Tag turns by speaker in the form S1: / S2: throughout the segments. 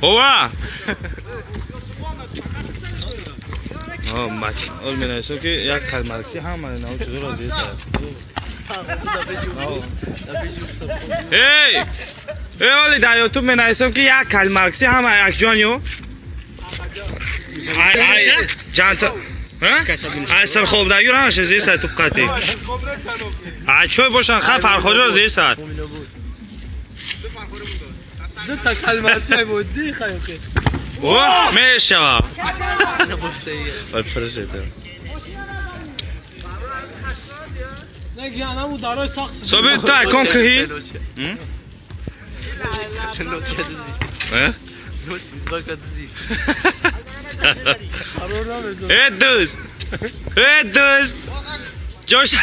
S1: هو المناسب که یک کلمرکسی هم من نام چطور از این سر ای اولی دایو تو مناسب که یک کلمرکسی هم یک جانیو جانتا اصل خوب دایو هم شزی سر تو قطعی چوی باشن خواهد فرخوری را زی سر دو تا کلمرکسی بودی خواهی اوه میشه فرشته صبح تا کن کهی دوست دوست جوش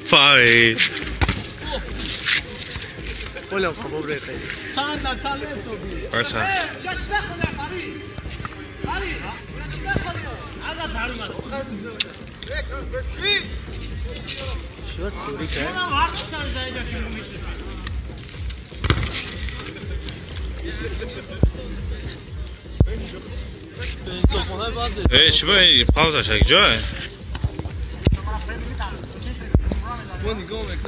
S1: فاید
S2: ولا خبر ريقي صار نتالي
S1: برشا شو تسوي ايش بي باوزا شك جاي
S2: Money go, mec,